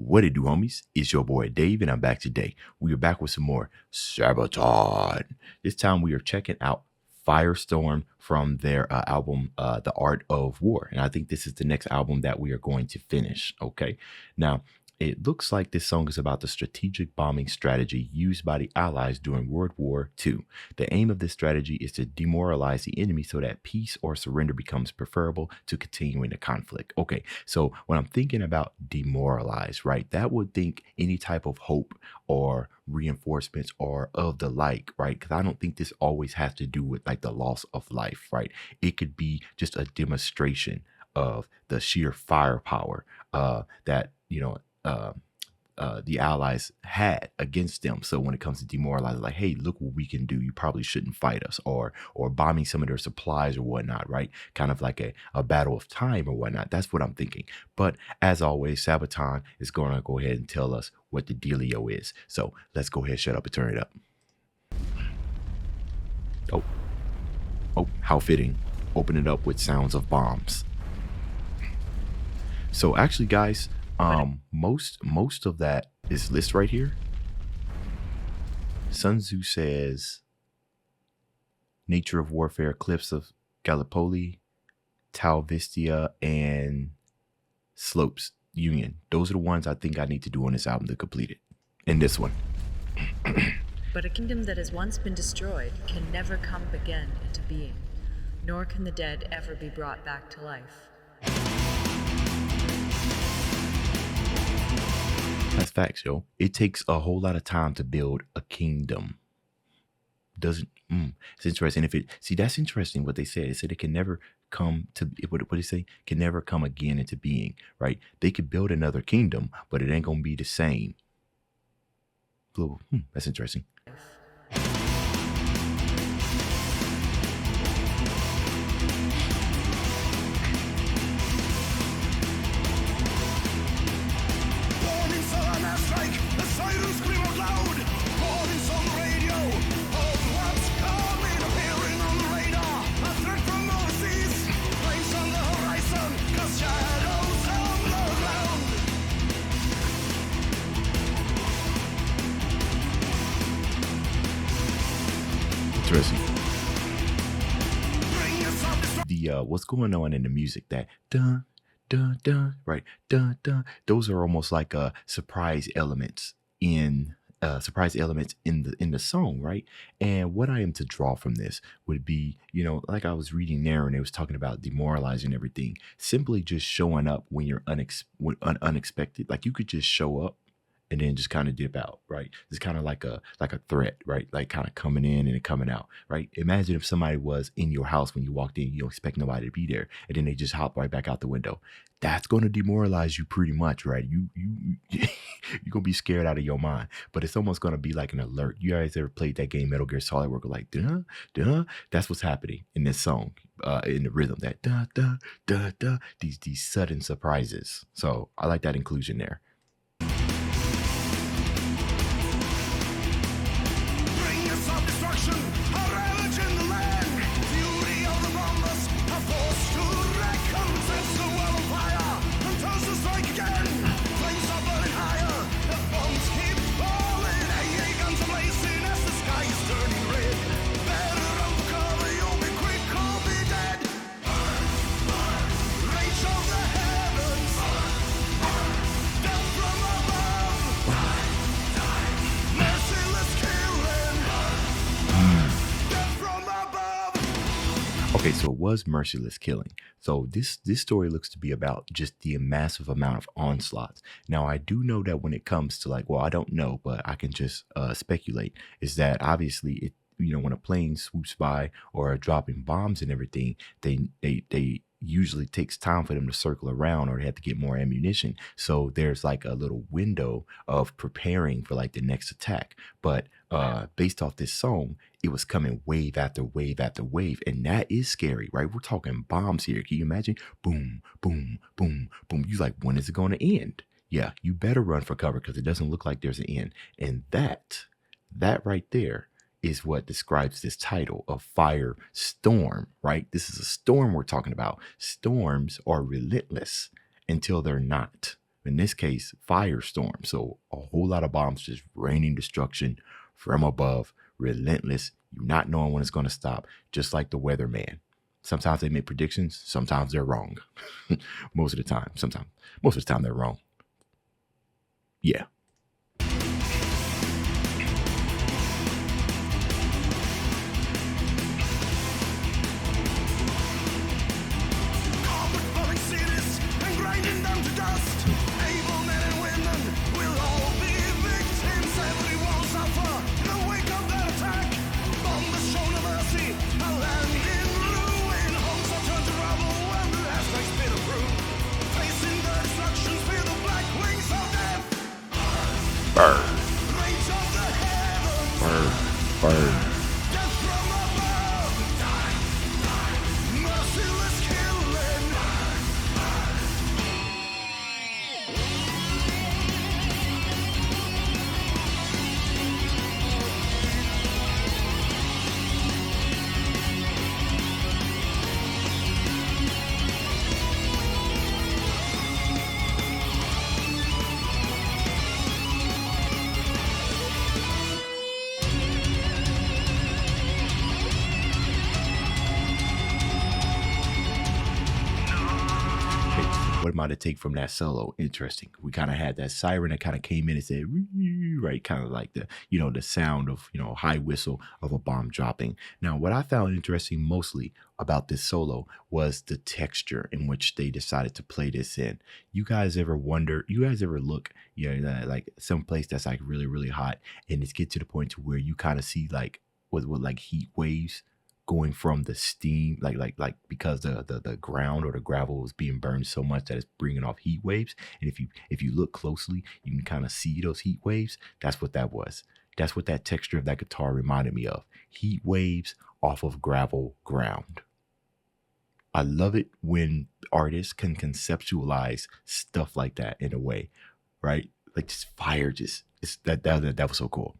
What it do, homies? It's your boy Dave, and I'm back today. We are back with some more SABATON. This time we are checking out Firestorm from their album, The Art of War. And I think this is the next album that we are going to finish. Okay. Now, it looks like this song is about the strategic bombing strategy used by the Allies during World War II. The aim of this strategy is to demoralize the enemy so that peace or surrender becomes preferable to continuing the conflict. Okay, so when I'm thinking about demoralize, right, that would think any type of hope or reinforcements or of the like, right? Because I don't think this always has to do with like the loss of life, right? It could be just a demonstration of the sheer firepower that, the Allies had against them. So when it comes to demoralizing, like, hey, look what we can do. You probably shouldn't fight us, or bombing some of their supplies or whatnot, right? Kind of like a battle of time or whatnot. That's what I'm thinking. But as always, Sabaton is going to go ahead and tell us what the dealio is. So let's go ahead, shut up, and turn it up. Oh, how fitting. Open it up with sounds of bombs. So actually, guys, most of that is list right here. Sun Tzu says nature of warfare, cliffs of Gallipoli, Tau Vistia, and Slopes Union. Those are the ones I think I need to do on this album to complete it. And this one. But a kingdom that has once been destroyed can never come again into being, nor can the dead ever be brought back to life. That's facts, yo. It takes a whole lot of time to build a kingdom. It's interesting. That's interesting what they said. They said it can never come to, what they say? Can never come again into being, right? They could build another kingdom, but it ain't going to be the same. That's interesting. Interesting. What's going on in the music, that dun dun dun, right, dun dun, those are almost like surprise elements in the song, right? And what I am to draw from this would be, like I was reading there and it was talking about demoralizing everything, simply just showing up when you're unexpected. Like you could just show up and then just kind of dip out, right? It's kind of like a threat, right? Like kind of coming in and coming out, right? Imagine if somebody was in your house when you walked in, you don't expect nobody to be there, and then they just hop right back out the window. That's going to demoralize you pretty much, right? You're gonna be scared out of your mind. But it's almost gonna be like an alert. You guys ever played that game Metal Gear Solid where like duh duh? That's what's happening in this song, in the rhythm, that duh duh duh duh. These sudden surprises. So I like that inclusion there. Okay, so it was merciless killing. So this story looks to be about just the massive amount of onslaughts. Now, I do know that when it comes to like, well, I don't know, but I can just speculate, is that obviously it, when a plane swoops by or are dropping bombs and everything, they usually takes time for them to circle around, or they have to get more ammunition. So there's like a little window of preparing for like the next attack. But based off this song, it was coming wave after wave after wave. And that is scary, right? We're talking bombs here. Can you imagine? Boom, boom, boom, boom. You like, when is it going to end? Yeah, you better run for cover because it doesn't look like there's an end. And that right there is what describes this title of Firestorm, right? This is a storm we're talking about. Storms are relentless until they're not. In this case, Firestorm. So a whole lot of bombs just raining destruction from above, relentless. You not knowing when it's going to stop, just like the weatherman. Sometimes they make predictions. Sometimes they're wrong. Most of the time. Most of the time they're wrong. Yeah. Burn. Burn. Burn. What am I to take from that solo? Interesting. We kind of had that siren that kind of came in and said, right, kind of like the, the sound of, high whistle of a bomb dropping. Now, what I found interesting mostly about this solo was the texture in which they decided to play this in. You guys ever look, like some place that's like really, really hot, and it's get to the point to where you kind of see like with like heat waves going from the steam, like because the ground or the gravel is being burned so much that it's bringing off heat waves. And if you look closely, you can kind of see those heat waves. That's what that was. That's what that texture of that guitar reminded me of. Heat waves off of gravel ground. I love it when artists can conceptualize stuff like that in a way, right? Like just fire, that was so cool.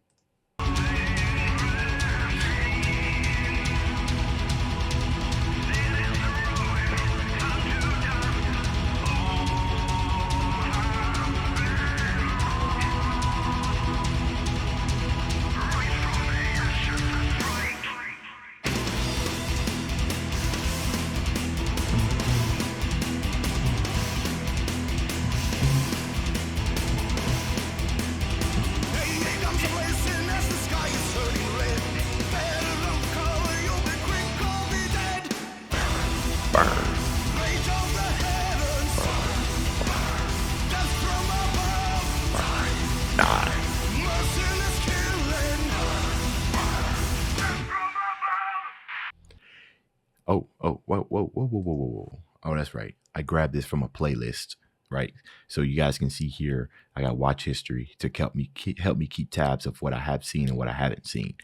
Whoa. Oh, that's right. I grabbed this from a playlist, right? So you guys can see here, I got watch history to help me keep tabs of what I have seen and what I haven't seen.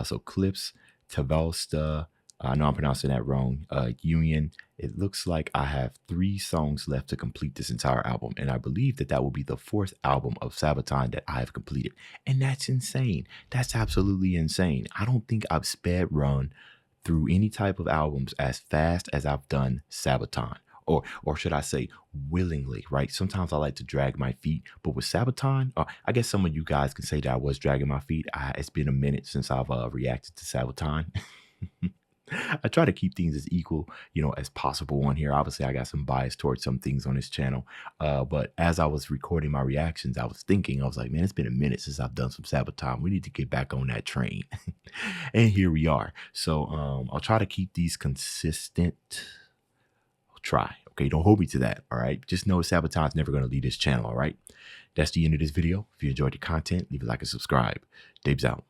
So clips, Tavalsta, I know I'm pronouncing that wrong. Union. It looks like I have 3 songs left to complete this entire album, and I believe that will be the 4th album of SABATON that I have completed, and that's insane. That's absolutely insane. I don't think I've sped run through any type of albums as fast as I've done SABATON, or should I say willingly, right? Sometimes I like to drag my feet, but with SABATON, I guess some of you guys can say that I was dragging my feet. It's been a minute since I've reacted to SABATON. I try to keep things as equal, as possible on here. Obviously, I got some bias towards some things on this channel. But as I was recording my reactions, I was like, man, it's been a minute since I've done some SABATON. We need to get back on that train. And here we are. So I'll try to keep these consistent. I'll try. Okay, don't hold me to that. All right. Just know SABATON's never going to leave this channel. All right. That's the end of this video. If you enjoyed the content, leave a like and subscribe. Dave's out.